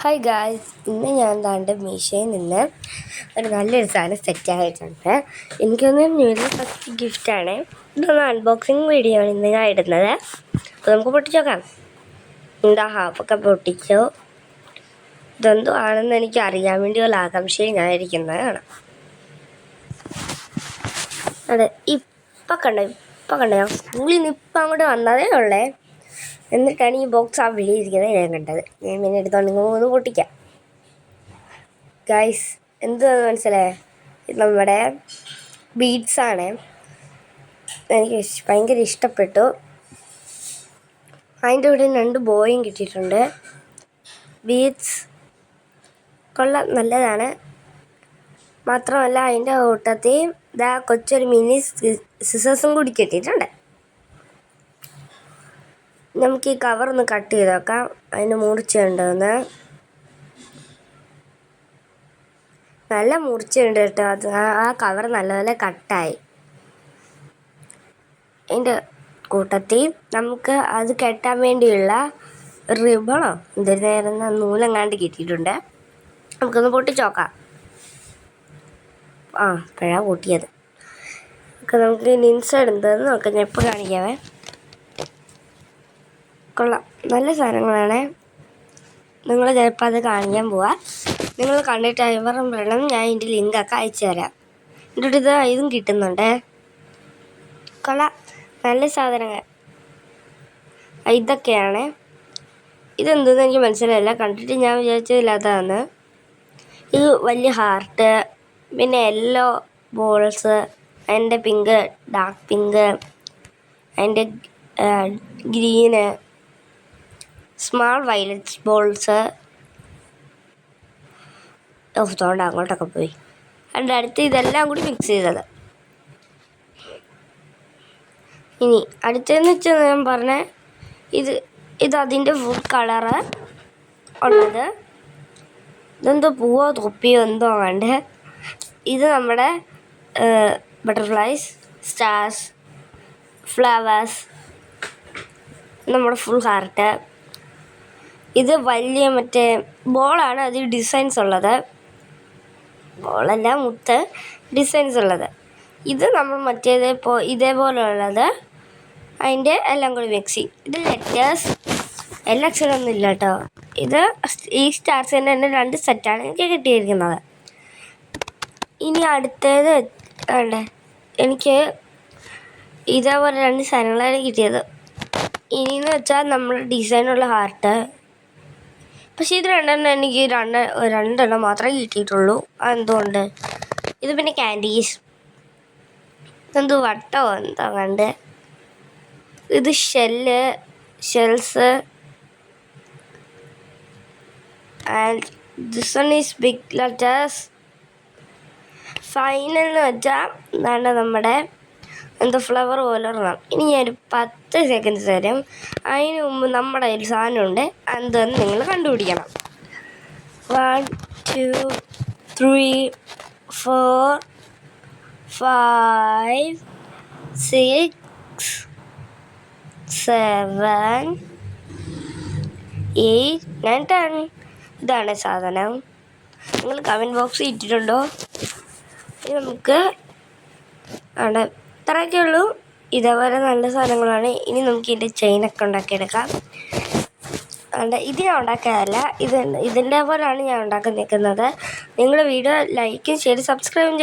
Hi guys, ഇന്ന് ഞാൻ ദാണ്ട് മീഷോയിൽ നിന്ന് ഒരു നല്ലൊരു സാധനം സെറ്റായിട്ടുണ്ട്. എനിക്കൊന്ന് ന്യൂ ഇയർ ഫസ്റ്റ് ഗിഫ്റ്റാണ്. ഇതൊന്ന് അൺബോക്സിങ് വീഡിയോ ആണ് ഇന്ന് ഞാൻ ഇടുന്നത്. അപ്പോൾ നമുക്ക് പൊട്ടിച്ചോക്കാം. എന്താ ഹാഫൊക്കെ പൊട്ടിച്ചു. ഇതെന്തോ ആണെന്ന് എനിക്ക് അറിയാൻ വേണ്ടിയുള്ള ആകാംക്ഷയിൽ ഞാൻ ഇരിക്കുന്നതാണ്. അതെ, ഇപ്പം കണ്ടോ ഞാൻ സ്കൂളിൽ നിന്ന് ഇപ്പം അങ്ങോട്ട് വന്നതേ ഉള്ളേ. എന്നിട്ടാണ് ഈ ബോക്സ് ആ വെളിയിരിക്കുന്നത് ഞാൻ കണ്ടത്. ഞാൻ പിന്നെ എടുത്തോണ്ടെങ്കിൽ ഒന്ന് പൊട്ടിക്കാം. ഗൈസ്, എന്താണെന്ന് മനസ്സിലായേ? ഇത് നമ്മുടെ ബീഡ്സാണ്. എനിക്ക് ഭയങ്കര ഇഷ്ടപ്പെട്ടു. അതിൻ്റെ കൂടെ 2 ബോയും കിട്ടിയിട്ടുണ്ട്. ബീഡ്സ് കൊള്ളാം, നല്ലതാണ്. മാത്രമല്ല അതിൻ്റെ കൂട്ടത്തിൽ ഇതാ കൊച്ചൊരു മിനി സിസേഴ്സും കൂടി കിട്ടിയിട്ടുണ്ട്. നമുക്ക് ഈ കവറൊന്ന് കട്ട് ചെയ്ത് നോക്കാം. അതിന് മുറിച്ചുണ്ടെന്ന് നല്ല മുറിച്ചുണ്ട് കേട്ടോ. അത് ആ കവർ നല്ലപോലെ കട്ടായി. അതിൻ്റെ കൂട്ടത്തിൽ നമുക്ക് അത് കെട്ടാൻ വേണ്ടിയുള്ള റിബണോ എന്തിനായിരുന്ന നൂലെങ്ങാണ്ട് കിട്ടിയിട്ടുണ്ട്. നമുക്കൊന്ന് പൊട്ടിച്ച് നോക്കാം. ഇപ്പോഴാണ് പൊട്ടിയത്. നമുക്ക് ഇൻസൈഡ് എന്താണെന്ന് നോക്കാം. ഞാൻ എപ്പോൾ കാണിക്കാവേ. കൊള്ളാം, നല്ല സാധനങ്ങളാണ്. നിങ്ങൾ ചിലപ്പോൾ അത് കാണിക്കാൻ പോവാം. നിങ്ങൾ കണ്ടിട്ട് ഇവരും വേണം, ഞാൻ ഇതിൻ്റെ ലിങ്കൊക്കെ അയച്ചു തരാം. എന്നിട്ട് ഇതും കിട്ടുന്നുണ്ട്. കൊള്ളാം, നല്ല സാധനങ്ങൾ. ഇതൊക്കെയാണ്. ഇതെന്തെന്ന് എനിക്ക് മനസ്സിലായില്ല. കണ്ടിട്ട് ഞാൻ വിചാരിച്ചതില്ലാത്തതാണ്. ഇത് വലിയ ഹാർട്ട്, പിന്നെ യെല്ലോ ബോൾസ്, അതിൻ്റെ പിങ്ക്, ഡാർക്ക് പിങ്ക്, അതിൻ്റെ ഗ്രീന്, സ്മാൾ വയലറ്റ് ബോൾസ്. തോണ്ട് അങ്ങോട്ടൊക്കെ പോയി. അതിൻ്റെ അടുത്ത് ഇതെല്ലാം കൂടി മിക്സ് ചെയ്തത്. ഇനി അടുത്തതെന്ന് വെച്ചാൽ ഞാൻ പറഞ്ഞ ഇത് അതിൻ്റെ ഫുൾ കളറ് ഉള്ളത്. ഇതെന്തോ പൂവോ തൊപ്പിയോ എന്തോ കണ്ട്. ഇത് നമ്മുടെ ബട്ടർഫ്ലൈസ്, സ്റ്റാർസ്, ഫ്ലവേഴ്സ്, നമ്മുടെ ഫുൾ ഹാർട്ട്. ഇത് വലിയ മറ്റേ ബോളാണ്. അതിൽ ഡിസൈൻസ് ഉള്ളത്. ബോളല്ല, മുത്ത് ഡിസൈൻസ് ഉള്ളത്. ഇത് നമ്മൾ ഇതേപോലെയുള്ളത്. അതിൻ്റെ എല്ലാം കൂടി മിക്സിങ്. ഇത് ലെറ്റേഴ്സ്, എല്ലാ അക്ഷരമൊന്നും ഇല്ല കേട്ടോ. ഇത് ഈ സ്റ്റാർസിൻ്റെ തന്നെ 2 സെറ്റാണ് എനിക്ക് കിട്ടിയിരിക്കുന്നത്. ഇനി അടുത്തത് എനിക്ക് ഇതേപോലെ 2 സാധനങ്ങളാണ് കിട്ടിയത്. ഇനിയെന്ന് വെച്ചാൽ നമ്മുടെ ഡിസൈനുള്ള ഹാർട്ട്. പക്ഷേ ഇത് എനിക്ക് രണ്ടെണ്ണം മാത്രമേ കിട്ടിയിട്ടുള്ളൂ. അതെന്തുകൊണ്ട്? ഇത് പിന്നെ ക്യാൻഡീസ്, ഇതെന്തോ വട്ടോ എന്തോ കണ്ട്. ഇത് shells and this one is big letters. Final എന്ന് വെച്ചാൽ നമ്മുടെ എന്തോ ഫ്ലവർ പോലെ ഇടണം. ഇനി ഞാനൊരു 10 സെക്കൻഡ്സ് തരും. അതിന് മുമ്പ് നമ്മുടെ കയ്യിൽ സാധനമുണ്ട്. എന്തെന്ന് നിങ്ങൾ കണ്ടുപിടിക്കണം. 1 2 3 4 5 6 7 8 9 10. ഇതാണ് സാധനം. നിങ്ങൾ കമൻറ്റ് ബോക്സിൽ ഇട്ടിട്ടുണ്ടോ? ഇനി നമുക്ക് ഇത്രയൊക്കെ ഉള്ളൂ. ഇതേപോലെ നല്ല സാധനങ്ങളാണ്. ഇനി നമുക്ക് ഇതിൻ്റെ ചെയിനൊക്കെ ഉണ്ടാക്കിയെടുക്കാം. ഇത് ഞാൻ ഉണ്ടാക്കാറില്ല. ഇതിൻ്റെ പോലെയാണ് ഞാൻ ഉണ്ടാക്കി നിൽക്കുന്നത്. നിങ്ങൾ വീഡിയോ ലൈക്കും ഷെയർ സബ്സ്ക്രൈബും